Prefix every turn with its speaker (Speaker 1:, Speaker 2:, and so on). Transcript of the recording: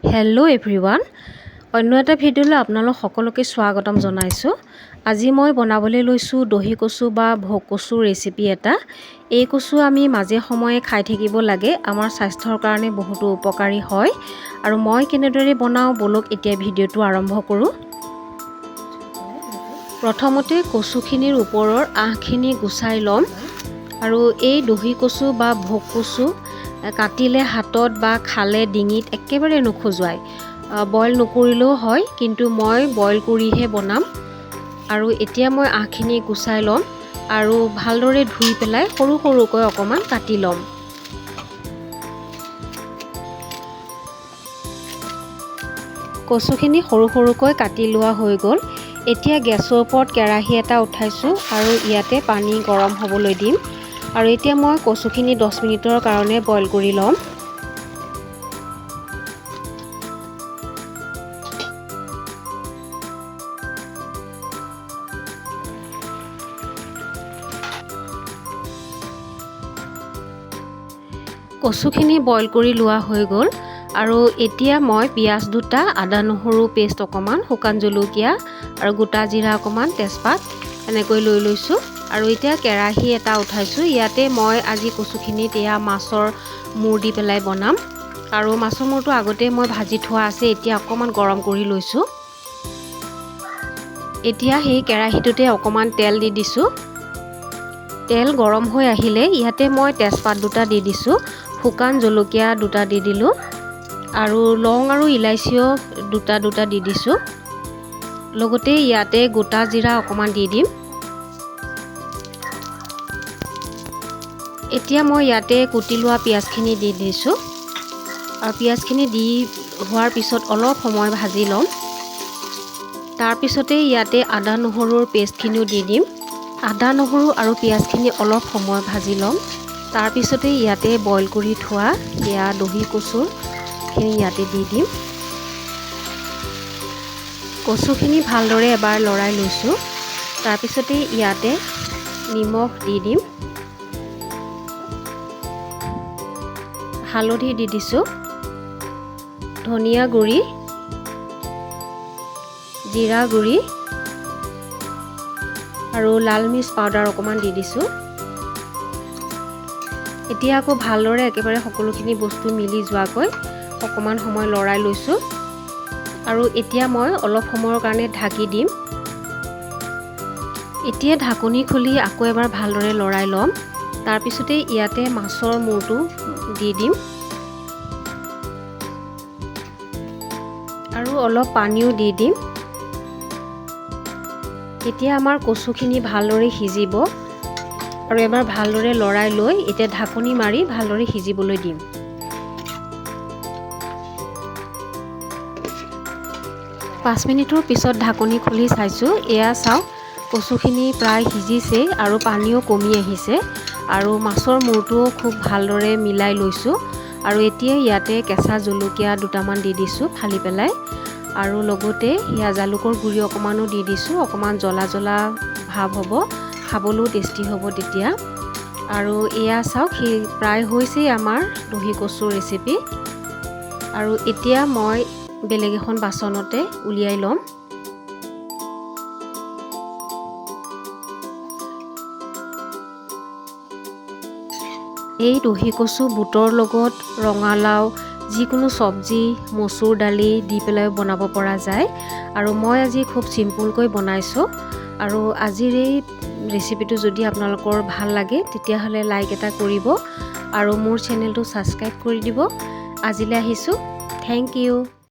Speaker 1: Hello' everyone, অন্য এটা ভিডিঅ'লৈ আপোনালোক সকলোকে স্বাগতম জনাইছোঁ। আজি মই বনাবলৈ লৈছোঁ দহি কচু বা ভোগ কচু ৰেচিপি এটা। এই কচু আমি মাজে সময়ে খাই থাকিব লাগে, আমাৰ স্বাস্থ্যৰ কাৰণে বহুতো উপকাৰী হয়। আৰু মই কেনেদৰে বনাওঁ বলক এতিয়া ভিডিঅ'টো আৰম্ভ কৰোঁ। প্ৰথমতে কচুখিনিৰ ওপৰৰ আঁহখিনি গুচাই ল'ম। আৰু এই দহি কচু বা ভোগ কচু কাটিলে হাতত বা খালে ডিঙিত একেবাৰে নোখোজোৱাই। বইল নকৰিলেও হয়, কিন্তু মই বইল কৰিহে বনাম। আৰু এতিয়া মই আঁহখিনি গুচাই ল'ম আৰু ভালদৰে ধুই পেলাই সৰু সৰুকৈ অকণমান কাটি ল'ম। কচুখিনি সৰু সৰুকৈ কাটি লোৱা হৈ গ'ল। এতিয়া গেছৰ ওপৰত কেৰাহী এটা উঠাইছোঁ আৰু ইয়াতে পানী গৰম হ'বলৈ দিম। আৰু এতিয়া মই কচুখিনি 10 মিনিটৰ কাৰণে বইল কৰি ল'ম। কচুখিনি বইল কৰি লোৱা হৈ গ'ল। আৰু এতিয়া মই পিঁয়াজ দুটা, আদা নহৰু পেষ্ট অকণমান, শুকান জলকীয়া আৰু গোটা জিৰা অকণমান, তেজপাত এনেকৈ লৈ লৈছোঁ। আৰু এতিয়া কেৰাহী এটা উঠাইছোঁ। ইয়াতে মই আজি কচুখিনিত এয়া মাছৰ মূৰ দি পেলাই বনাম। আৰু মাছৰ মূৰটো আগতে মই ভাজি থোৱা আছে, এতিয়া অকণমান গৰম কৰি লৈছোঁ। এতিয়া সেই কেৰাহীটোতে অকণমান তেল দি দিছোঁ। তেল গৰম হৈ আহিলে ইয়াতে মই তেজপাত দুটা দি দিছোঁ, শুকান জলকীয়া দুটা দি দিলোঁ আৰু লং আৰু ইলাইচিও দুটা দুটা দি দিছোঁ। লগতে ইয়াতে গোটা জিৰা অকণমান দি দিম। এতিয়া মই ইয়াতে কুটি লোৱা পিঁয়াজখিনি দি দিছোঁ। আৰু পিঁয়াজখিনি দি হোৱাৰ পিছত অলপ সময় ভাজি ল'ম। তাৰপিছতে ইয়াতে আদা নহৰুৰ পেষ্টখিনিও দি দিম। আদা নহৰু আৰু পিঁয়াজখিনি অলপ সময় ভাজি ল'ম। তাৰপিছতে ইয়াতে বইল কৰি থোৱা এয়া দহি কচুখিনি ইয়াতে দি দিম। কচুখিনি ভালদৰে এবাৰ লৰাই লৈছোঁ। তাৰপিছতে ইয়াতে নিমখ দি দিম, হালধি দি দিছোঁ, ধনিয়া গুড়ি, জিৰা গুড়ি আৰু লাল মিৰ্চ পাউডাৰ অকণমান দি দিছোঁ। এতিয়া আকৌ ভালদৰে একেবাৰে সকলোখিনি বস্তু মিলি যোৱাকৈ অকণমান সময় লৰাই লৈছোঁ। আৰু এতিয়া মই অলপ সময়ৰ কাৰণে ঢাকি দিম। এতিয়া ঢাকনি খুলি আকৌ এবাৰ ভালদৰে লৰাই ল'ম। তাৰপিছতে ইয়াতে মাছৰ মূৰটো দি দিম আৰু অলপ পানীও দি দিম। এতিয়া আমাৰ কচুখিনি ভালদৰে সিজিব। আৰু এবাৰ ভালদৰে লৰাই লৈ এতিয়া ঢাকনি মাৰি ভালদৰে সিজিবলৈ দিম। পাঁচ মিনিটৰ পিছত ঢাকনি খুলি চাইছোঁ। এয়া চাওক, কচুখিনি প্ৰায় সিজিছেই আৰু পানীও কমি আহিছে। আৰু মাছৰ মূৰটোও খুব ভালদৰে মিলাই লৈছোঁ। আৰু এতিয়া ইয়াতে কেঁচা জলকীয়া দুটামান দি দিছোঁ ফালি পেলাই। আৰু লগতে এয়া জালুকৰ গুড়ি অকণমানো দি দিছোঁ। অকণমান জ্বলা জ্বলা ভাৱ হ'ব, খাবলৈও টেষ্টি হ'ব তেতিয়া। আৰু এয়া চাওক, সি প্ৰায় হৈছেই আমাৰ দহি কচু ৰেচিপি। আৰু এতিয়া মই বেলেগ এখন বাচনতে উলিয়াই ল'ম। এই দহি কচু বুটৰ লগত, ৰঙালাও, যিকোনো চব্জি, মচুৰ দালি দি পেলাই বনাব পৰা যায়। আৰু মই আজি খুব চিম্পুলকৈ বনাইছোঁ। আৰু আজিৰ এই ৰেচিপিটো যদি আপোনালোকৰ ভাল লাগে তেতিয়াহ'লে লাইক এটা কৰিব আৰু মোৰ চেনেলটো ছাবস্ক্ৰাইব কৰি দিব। আজিলৈ আহিছোঁ। Thank U.